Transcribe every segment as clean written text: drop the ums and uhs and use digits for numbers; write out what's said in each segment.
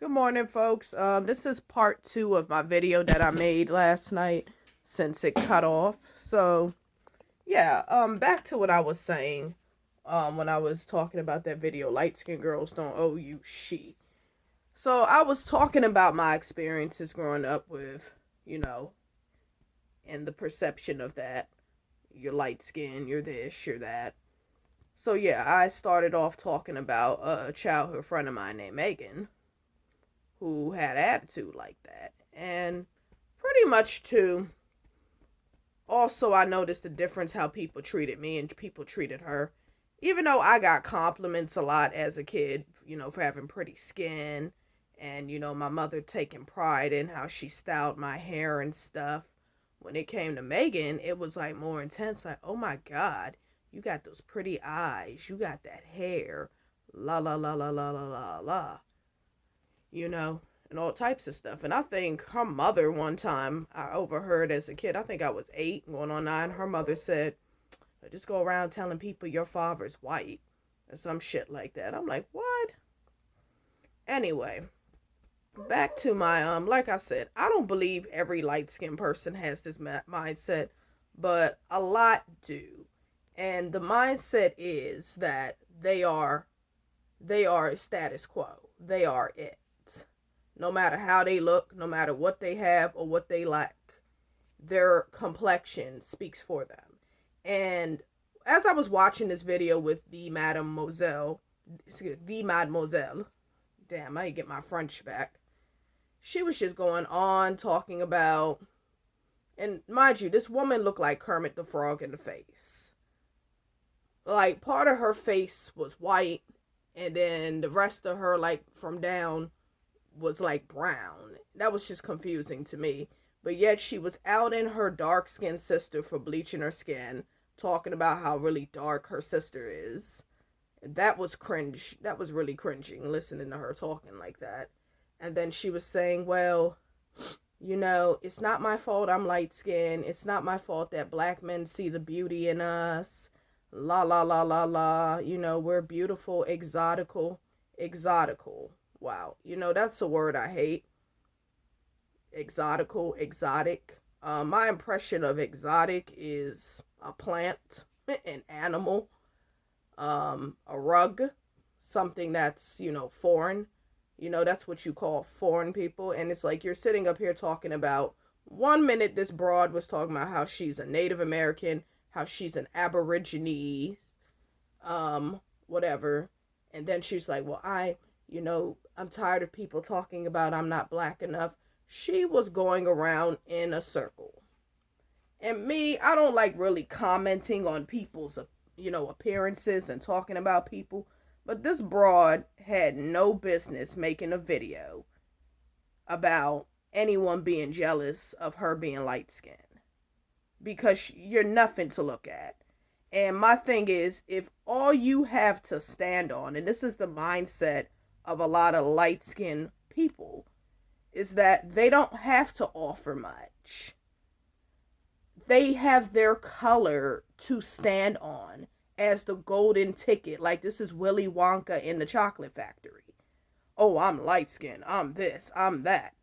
Good morning, folks. This is part 2 of my video that I made last night since it cut off. So, yeah, back to what I was saying when I was talking about that video, Light Skinned Girls Don't Owe You Shit. So, I was talking about my experiences growing up with, you know, and the perception of that. You're light skinned, you're this, you're that. So, yeah, I started off talking about a childhood friend of mine named Megan who had attitude like that. And pretty much too, also I noticed the difference how people treated me and people treated her. Even though I got compliments a lot as a kid, for having pretty skin and, my mother taking pride in how she styled my hair and stuff. When it came to Megan, it was like more intense. Like, oh my God, you got those pretty eyes. You got that hair. La la la la la la la la. And all types of stuff. And I think her mother, one time, I overheard as a kid, I think I was 8, going on 9, her mother said, just go around telling people your father's white, or some shit like that. I'm like, what? Anyway, back to my, like I said, I don't believe every light-skinned person has this mindset, but a lot do. And the mindset is that they are status quo. They are it. No matter how they look, no matter what they have or what they lack, their complexion speaks for them. And as I was watching this video with the Mademoiselle, damn, I get my French back. She was just going on talking about, and mind you, this woman looked like Kermit the Frog in the face. Like, part of her face was white, and then the rest of her, like, from down, was like brown. That was just confusing to me. But yet she was outing her dark-skinned sister for bleaching her skin, talking about how really dark her sister is. That was cringe. That was really cringing, listening to her talking like that. And then she was saying, well, it's not my fault I'm light-skinned. It's not my fault that black men see the beauty in us. La, la, la, la, la. We're beautiful, exotical. Wow. That's a word I hate. Exotical, exotic. My impression of exotic is a plant, an animal, a rug, something that's, foreign. That's what you call foreign people. And it's like you're sitting up here talking about, 1 minute this broad was talking about how she's a Native American, how she's an Aborigine, whatever. And then she's like, well, I'm tired of people talking about I'm not black enough. She was going around in a circle. And me, I don't like really commenting on people's, appearances and talking about people. But this broad had no business making a video about anyone being jealous of her being light skinned. Because you're nothing to look at. And my thing is, if all you have to stand on, and this is the mindset of a lot of light-skinned people, is that they don't have to offer much. They have their color to stand on as the golden ticket. Like, this is Willy Wonka in the Chocolate Factory. Oh, I'm light-skinned. I'm this. I'm that.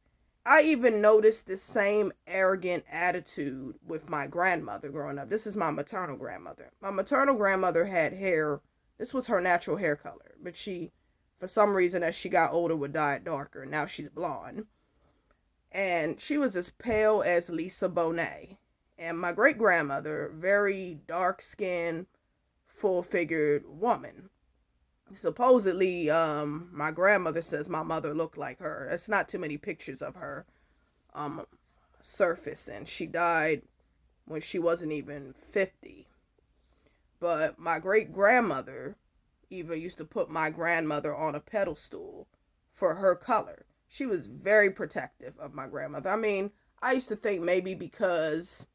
I even noticed the same arrogant attitude with my grandmother growing up. This is my maternal grandmother. My maternal grandmother had hair. This was her natural hair color. But she, for some reason, as she got older, would dye it darker. Now she's blonde. And she was as pale as Lisa Bonet. And my great-grandmother, very dark-skinned, full-figured woman. Supposedly, my grandmother says my mother looked like her. It's not too many pictures of her surfacing. She died when she wasn't even 50. But my great grandmother even used to put my grandmother on a pedestal for her color. She was very protective of my grandmother. I mean, I used to think maybe because,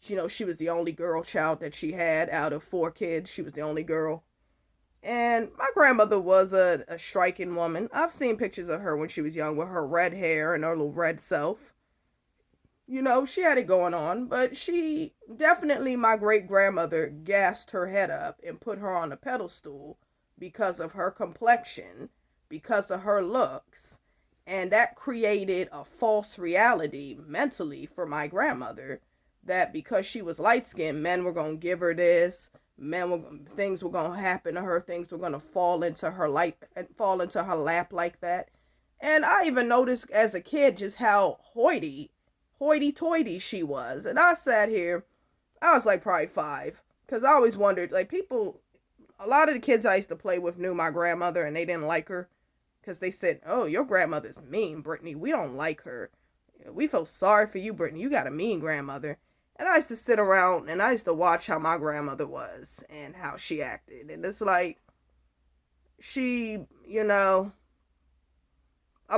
she was the only girl child that she had out of 4 kids. She was the only girl. And my grandmother was a striking woman. I've seen pictures of her when she was young with her red hair and her little red self. She had it going on, but she definitely, my great grandmother, gassed her head up and put her on a pedestal because of her complexion, because of her looks. And that created a false reality mentally for my grandmother, that because she was light skinned, men were going to give her this, things were going to happen to her, things were going to fall into her lap like that. And I even noticed as a kid just how hoity-toity she was. And I sat here, I was like probably 5, because I always wondered, like, a lot of the kids I used to play with knew my grandmother and they didn't like her. Because they said, oh, your grandmother's mean, Brittany. We don't like her. We feel sorry for you, Brittany. You got a mean grandmother. And I used to sit around and I used to watch how my grandmother was and how she acted. And it's like, she, a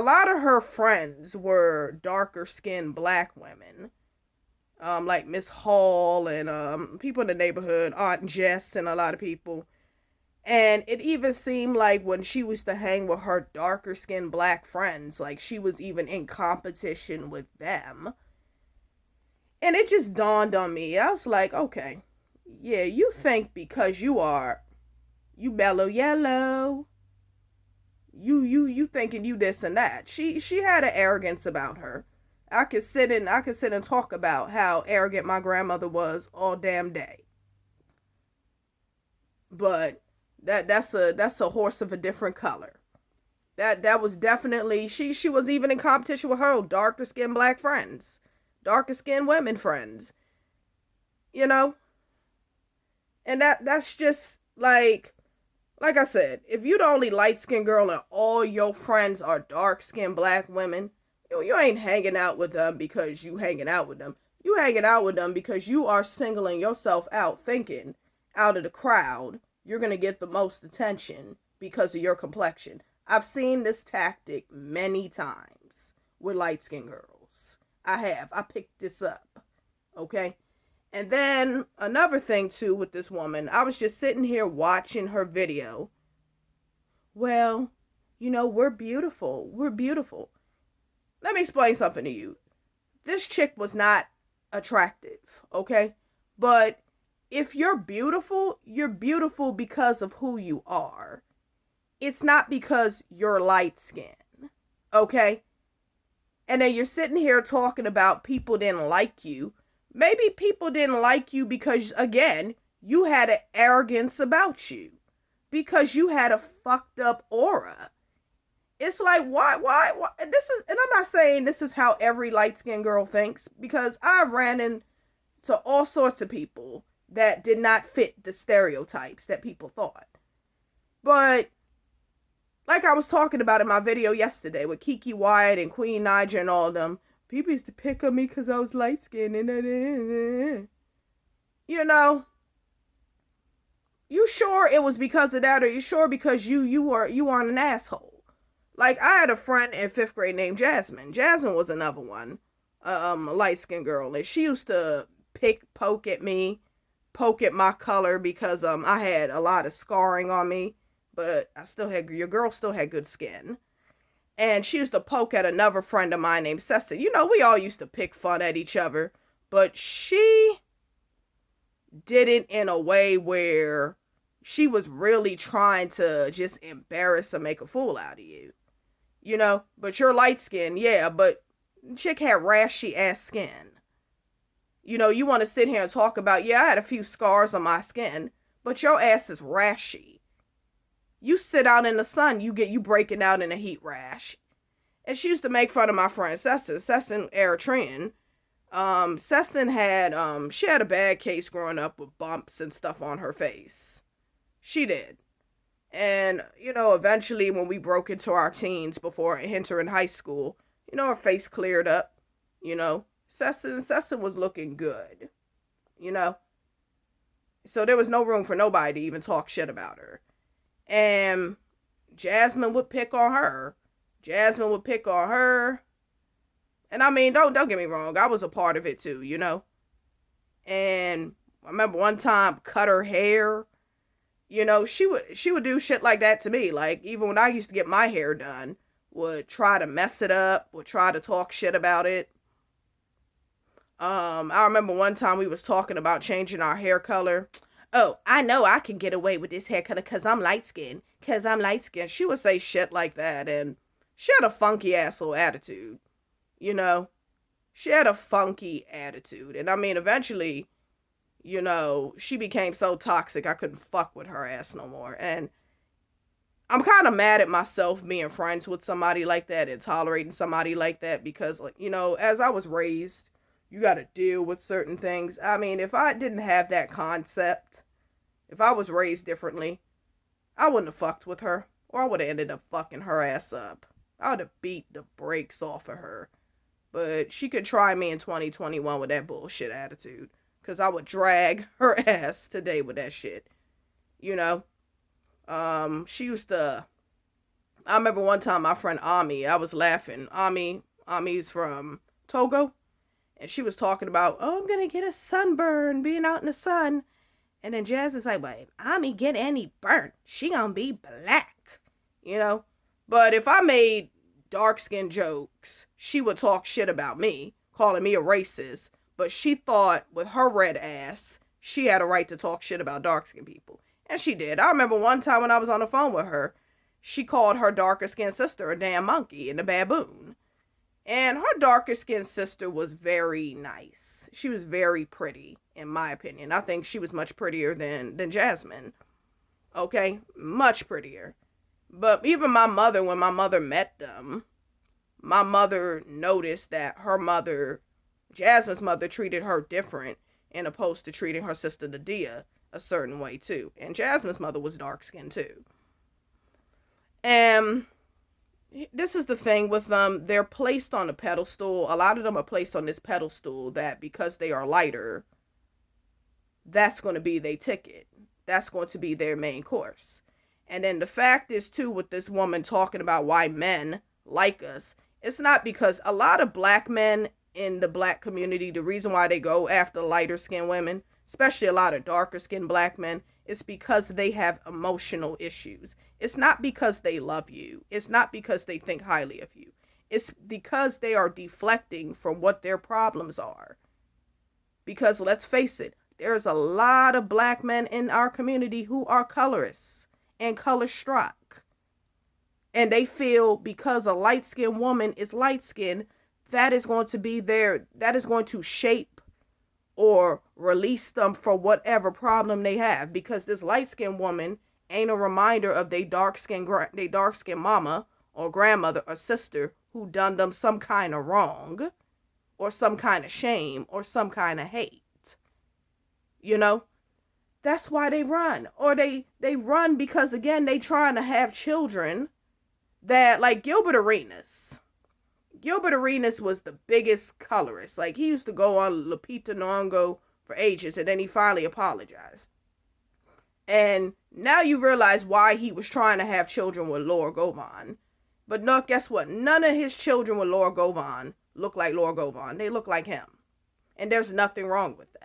lot of her friends were darker skinned black women. Like Miss Hall and people in the neighborhood, Aunt Jess and a lot of people. And it even seemed like when she used to hang with her darker skinned black friends, like she was even in competition with them. And it just dawned on me. I was like, okay, yeah, you think because you mellow yellow, you thinking you this and that. She had an arrogance about her. I could sit and talk about how arrogant my grandmother was all damn day. But that's a horse of a different color. That was definitely, she was even in competition with her darker skinned black friends, darker skinned women friends, and that's just like I said, if you the only light skinned girl and all your friends are dark skinned black women, you ain't hanging out with them because you hanging out with them. You hanging out with them because you are singling yourself out, thinking out of the crowd you're going to get the most attention because of your complexion. I've seen this tactic many times with light-skinned girls. I picked this up, okay? And then another thing, too, with this woman, I was just sitting here watching her video. Well, we're beautiful. We're beautiful. Let me explain something to you. This chick was not attractive, okay? But if you're beautiful because of who you are. It's not because you're light skinned, okay? And then you're sitting here talking about people didn't like you. Maybe people didn't like you because, again, you had an arrogance about you. Because you had a fucked up aura. It's like, why? And I'm not saying this is how every light skinned girl thinks. Because I've ran into all sorts of people that did not fit the stereotypes that people thought. But like I was talking about in my video yesterday with Kiki Wyatt and Queen Naija and all of them, people used to pick on me because I was light skinned. You sure it was because of that, or you sure because you weren't an asshole? Like, I had a friend in 5th grade named Jasmine. Jasmine was another one, a light skinned girl, and she used to poke at my color because I had a lot of scarring on me, but your girl still had good skin. And she used to poke at another friend of mine named Cessa. We all used to pick fun at each other, but she did it in a way where she was really trying to just embarrass or make a fool out of you. But you're light skinned, yeah, but chick had rashy ass skin. You want to sit here and talk about, yeah, I had a few scars on my skin, but your ass is rashy. You sit out in the sun, you breaking out in a heat rash. And she used to make fun of my friend Sesson Eritrean. Sesson had, she had a bad case growing up with bumps and stuff on her face. She did. And, eventually when we broke into our teens before entering high school, her face cleared up, Sesson was looking good, So there was no room for nobody to even talk shit about her. And Jasmine would pick on her. And I mean, don't get me wrong, I was a part of it too, And I remember one time cut her hair. She would do shit like that to me. Like, even when I used to get my hair done, would try to mess it up, would try to talk shit about it. I remember one time we was talking about changing our hair color. Oh, I know I can get away with this haircut because I'm light skinned. Because I'm light skinned. She would say shit like that. And she had a funky asshole attitude. You know? She had a funky attitude. And I mean, eventually, she became so toxic I couldn't fuck with her ass no more. And I'm kind of mad at myself being friends with somebody like that and tolerating somebody like that because, as I was raised, you got to deal with certain things. I mean, if I didn't have that concept, if I was raised differently, I wouldn't have fucked with her, or I would have ended up fucking her ass up. I would have beat the brakes off of her. But she could try me in 2021 with that bullshit attitude, because I would drag her ass today with that shit. She used to. I remember one time my friend Ami, I was laughing. Ami's from Togo, and she was talking about, oh, I'm gonna get a sunburn being out in the sun. And then Jazz is like, well, if Ami get any burnt, she gonna be black. But if I made dark skin jokes, she would talk shit about me, calling me a racist. But she thought with her red ass, she had a right to talk shit about dark skinned people. And she did. I remember one time when I was on the phone with her, she called her darker skinned sister a damn monkey and a baboon. And her darker skinned sister was very nice. She was very pretty, in my opinion. I think she was much prettier than Jasmine. Okay? Much prettier. But even my mother, when my mother met them, my mother noticed that her mother, Jasmine's mother, treated her different in opposed to treating her sister Nadia a certain way too. And Jasmine's mother was dark skinned too. And this is the thing with them. They're placed on a pedestal. A lot of them are placed on this pedestal that because they are lighter, that's going to be their ticket. That's going to be their main course. And then the fact is too, with this woman talking about why men like us, it's not because a lot of black men in the black community, the reason why they go after lighter skinned women, especially a lot of darker skinned black men, is because they have emotional issues. It's not because they love you. It's not because they think highly of you. It's because they are deflecting from what their problems are. Because let's face it, there's a lot of black men in our community who are colorists and color struck. And they feel because a light-skinned woman is light-skinned, that is going to shape or release them for whatever problem they have. Because this light-skinned woman ain't a reminder of they dark-skinned mama or grandmother or sister who done them some kind of wrong or some kind of shame or some kind of hate. That's why they run. Or they run because, again, they trying to have children that, like Gilbert Arenas. Gilbert Arenas was the biggest colorist. Like, he used to go on Lupita Nyong'o for ages, and then he finally apologized. And now you realize why he was trying to have children with Laura Govan. But no, guess what? None of his children with Laura Govan look like Laura Govan. They look like him. And there's nothing wrong with that.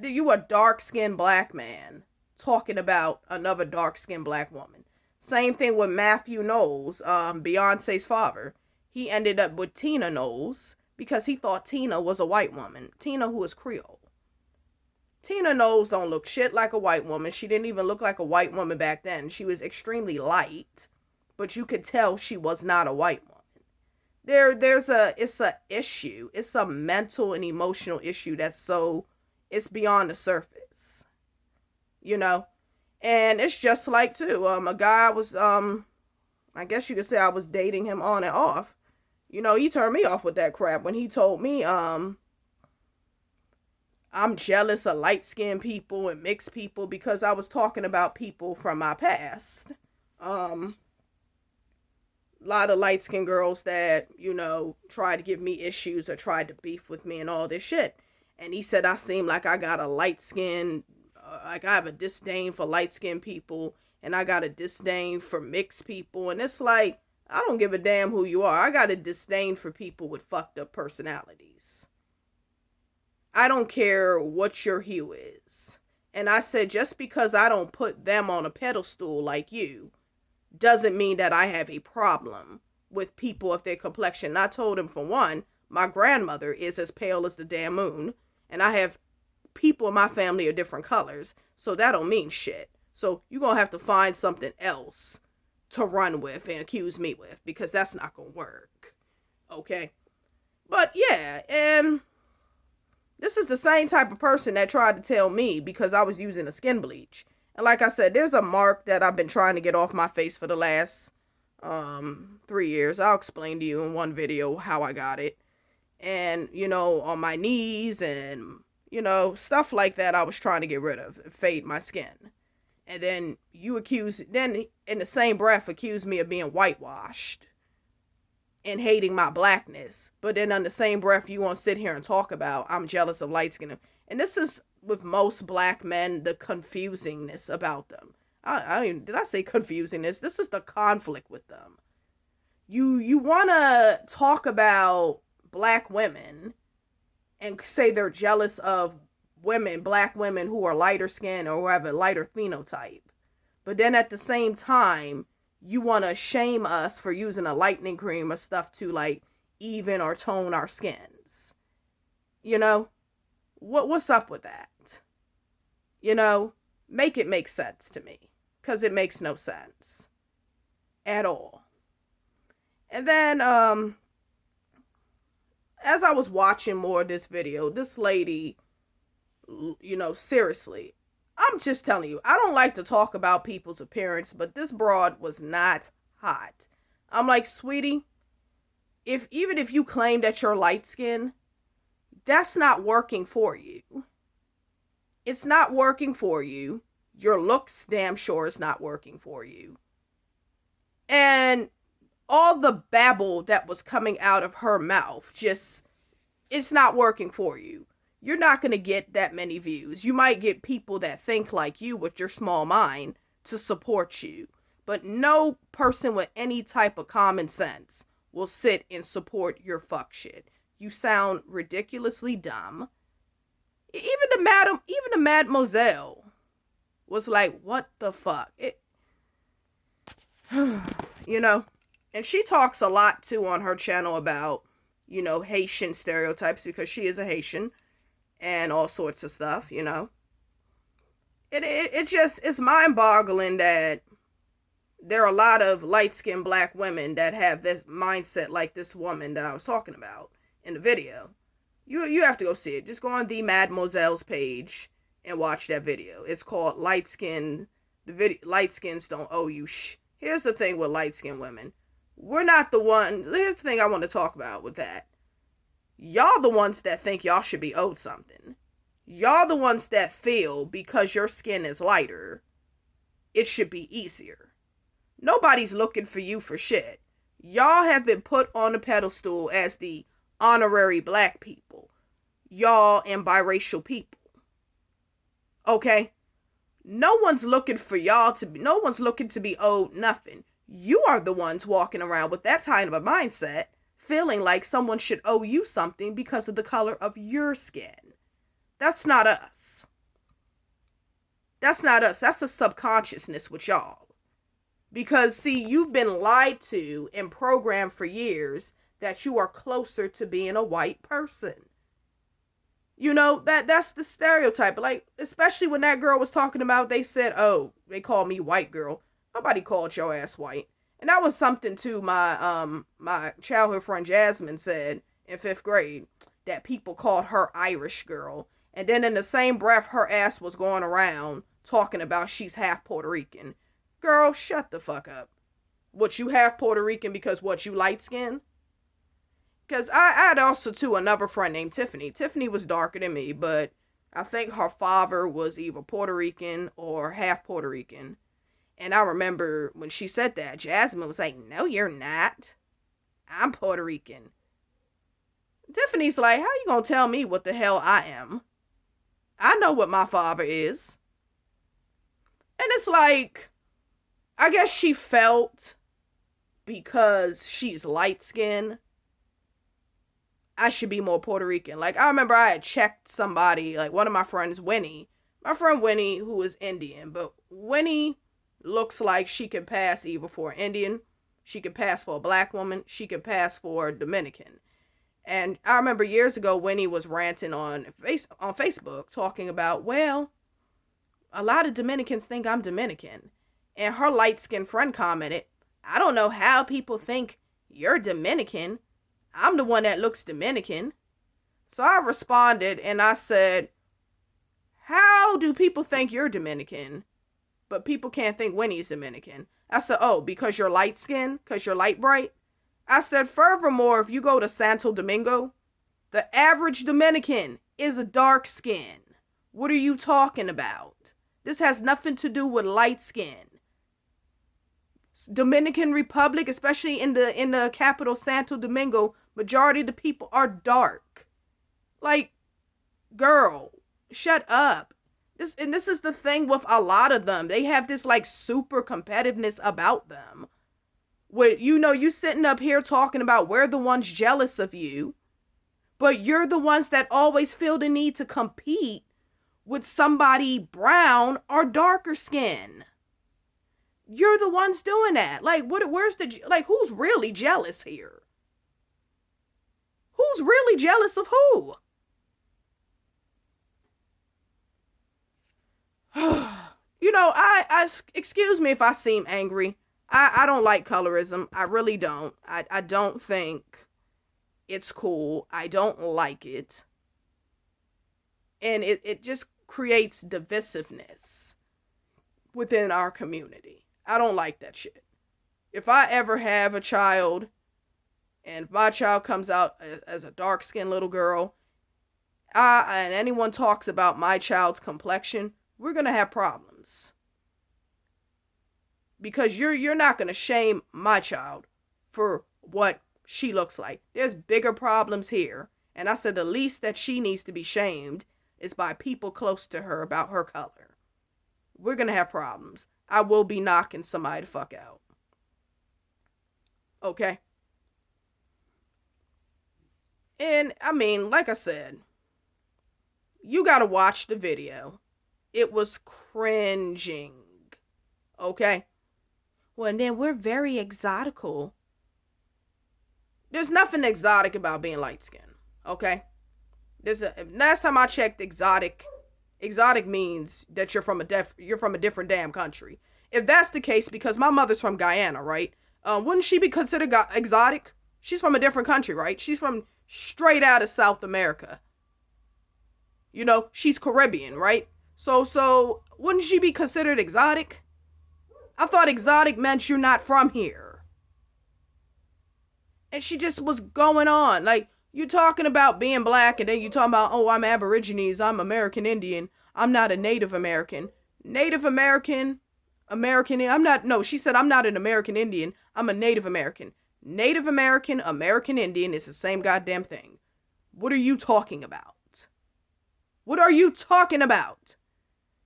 You a dark-skinned black man talking about another dark-skinned black woman. Same thing with Matthew Knowles, Beyonce's father. He ended up with Tina Knowles because he thought Tina was a white woman. Tina, who is Creole. Tina Knowles don't look shit like a white woman. She didn't even look like a white woman back then. She was extremely light, but you could tell she was not a white woman. It's a issue. It's a mental and emotional issue it's beyond the surface, and it's just like too, a guy was, I guess you could say I was dating him on and off. He turned me off with that crap when he told me, I'm jealous of light-skinned people and mixed people because I was talking about people from my past. A lot of light-skinned girls that, tried to give me issues or tried to beef with me and all this shit. And he said I seem like I got a light-skinned, like I have a disdain for light-skinned people and I got a disdain for mixed people. And it's like, I don't give a damn who you are. I got a disdain for people with fucked up personalities. I don't care what your hue is. And I said, just because I don't put them on a pedestal like you, doesn't mean that I have a problem with people of their complexion. And I told him, for one, my grandmother is as pale as the damn moon. And I have people in my family are different colors, so that don't mean shit. So you're going to have to find something else to run with and accuse me with, because that's not going to work. Okay? But yeah, and this is the same type of person that tried to tell me because I was using a skin bleach. And like I said, there's a mark that I've been trying to get off my face for the last 3 years. I'll explain to you in one video how I got it. And, on my knees and, stuff like that I was trying to get rid of, fade my skin. And then then in the same breath accuse me of being whitewashed and hating my blackness. But then on the same breath, you want to sit here and talk about I'm jealous of light skin. And this is with most black men, the confusingness about them. I mean, did I say confusingness? This is the conflict with them. You want to talk about black women and say they're jealous of black women who are lighter skin or who have a lighter phenotype. But then at the same time, you want to shame us for using a lightening cream or stuff to like even or tone our skins. What's up with that? Make it make sense to me, because it makes no sense at all. And then as I was watching more of this video, this lady, seriously, I'm just telling you, I don't like to talk about people's appearance, but this broad was not hot. I'm like, sweetie, even if you claim that you're light skinned, that's not working for you. It's not working for you. Your looks damn sure is not working for you. And all the babble that was coming out of her mouth, it's not working for you. You're not going to get that many views. You might get people that think like you with your small mind to support you. But no person with any type of common sense will sit and support your fuck shit. You sound ridiculously dumb. Even the mademoiselle was like, what the fuck? And she talks a lot too on her channel about, Haitian stereotypes, because she is a Haitian and all sorts of stuff, It's mind-boggling that there are a lot of light-skinned black women that have this mindset like this woman that I was talking about in the video. You have to go see it. Just go on the Mademoiselle's page and watch that video. It's called Light Skin. Light skins don't owe you Here's the thing with light-skinned women. We're not the one. Here's the thing I want to talk about with that. Y'all the ones that think y'all should be owed something. Y'all the ones that feel because your skin is lighter, it should be easier. Nobody's looking for you for shit. Y'all have been put on a pedestal as the honorary black people. Y'all and biracial people. Okay? No one's looking to be owed nothing. You are the ones walking around with that kind of a mindset, feeling like someone should owe you something because of the color of your skin. That's not us. That's not us. That's a subconsciousness with y'all. Because, see, you've been lied to and programmed for years that you are closer to being a white person. That's the stereotype. Like, especially when that girl was talking about, they said, oh, they called me white girl. Nobody called your ass white. And that was something too my childhood friend Jasmine said in 5th grade, that people called her Irish girl. And then in the same breath, her ass was going around talking about she's half Puerto Rican. Girl, shut the fuck up. What, you half Puerto Rican because what, you light skinned? Because I had also too another friend named Tiffany. Tiffany was darker than me, but I think her father was either Puerto Rican or half Puerto Rican. And I remember when she said that, Jasmine was like, no, you're not. I'm Puerto Rican. Tiffany's like, how you gonna tell me what the hell I am? I know what my father is. And it's like, I guess she felt because she's light-skinned, I should be more Puerto Rican. Like, I remember I had checked somebody, like one of my friends, Winnie. My friend Winnie, who is Indian, but Winnie looks like she can pass either for an Indian, she can pass for a black woman, she can pass for a Dominican. And I remember years ago when he was ranting on Facebook talking about, well, a lot of Dominicans think I'm Dominican. And her light skinned friend commented, I don't know how people think you're Dominican. I'm the one that looks Dominican. So I responded and I said, how do people think you're Dominican, but people can't think Winnie's Dominican? I said, oh, because you're light skinned? Because you're light bright? I said, furthermore, if you go to Santo Domingo, the average Dominican is a dark skin. What are you talking about? This has nothing to do with light skin. Dominican Republic, especially in the capital Santo Domingo, majority of the people are dark. Like, girl, shut up. This is the thing with a lot of them. They have this like super competitiveness about them. With you sitting up here talking about we're the ones jealous of you, but you're the ones that always feel the need to compete with somebody brown or darker skin. You're the ones doing that. Like, who's really jealous here? Who's really jealous of who? I excuse me if I seem angry. I don't like colorism. I really don't. I don't think it's cool. I don't like it. And it just creates divisiveness within our community. I don't like that shit. If I ever have a child and my child comes out as a dark-skinned little girl, and anyone talks about my child's complexion, we're going to have problems. Because you're not going to shame my child for what she looks like. There's bigger problems here. And I said the least that she needs to be shamed is by people close to her about her color. We're going to have problems. I will be knocking somebody the fuck out. Okay? And, I mean, like I said, you gotta watch the video. It was cringing. Okay? Well, and then we're very exotical. There's nothing exotic about being light-skinned. Okay? Last time I checked, exotic means that you're from a different damn country. If that's the case, because my mother's from Guyana, right? Wouldn't she be considered exotic? She's from a different country, right? She's from straight out of South America. She's Caribbean, right? So wouldn't she be considered exotic? I thought exotic meant you're not from here. And she just was going on. Like, you talking about being black, and then you talking about, oh, I'm Aborigines, I'm American Indian, I'm not a Native American. Native American, she said, I'm not an American Indian, I'm a Native American. Native American, American Indian is the same goddamn thing. What are you talking about? What are you talking about?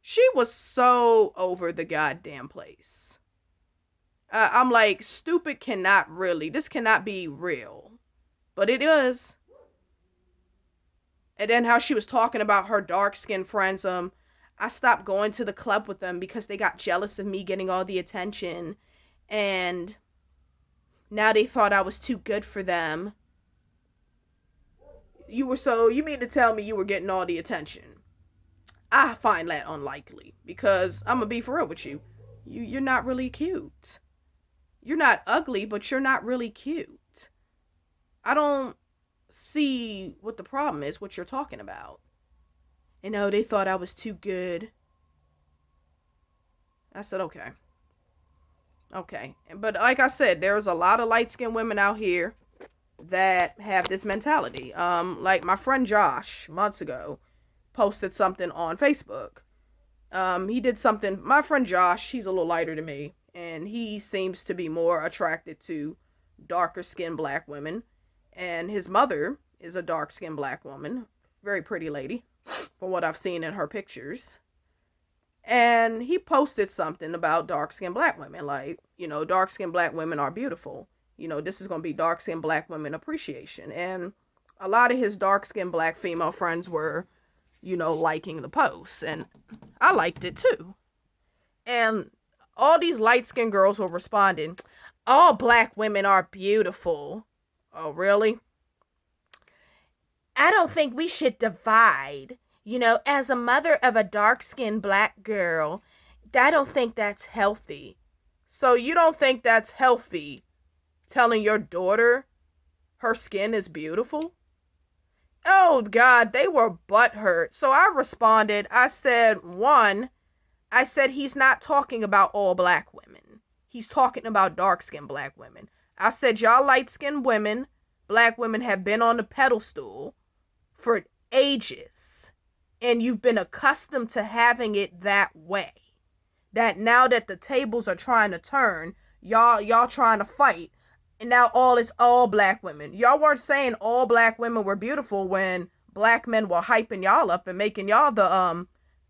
She was so over the goddamn place. I'm like, this cannot be real. But it is. And then how she was talking about her dark-skinned friends. I stopped going to the club with them because they got jealous of me getting all the attention. And now they thought I was too good for them. You mean to tell me you were getting all the attention? I find that unlikely, because I'm gonna be for real with you. You're not really cute. You're not ugly, but you're not really cute. I don't see what the problem is, what you're talking about. And they thought I was too good. I said, okay. Okay. But like I said, there's a lot of light-skinned women out here that have this mentality. Like my friend Josh, months ago, posted something on Facebook. He did something. My friend Josh, he's a little lighter than me, and he seems to be more attracted to darker skinned black women. And his mother is a dark skinned black woman, very pretty lady, from what I've seen in her pictures. And he posted something about dark skinned black women, like, dark skinned black women are beautiful. This is gonna be dark skinned black women appreciation. And a lot of his dark skinned black female friends were liking the post, and I liked it too. And all these light-skinned girls were responding, all black women are beautiful. Oh, really? I don't think we should divide. You know, as a mother of a dark-skinned black girl, I don't think that's healthy. So you don't think that's healthy telling your daughter her skin is beautiful? Oh God, they were butthurt. So I responded. I said, one, I said he's not talking about all black women. He's talking about dark-skinned black women. I said y'all light-skinned women, black women have been on the pedestal for ages. And you've been accustomed to having it that way. That now that the tables are trying to turn, y'all trying to fight. And now it's all black women. Y'all weren't saying all black women were beautiful when black men were hyping y'all up and making y'all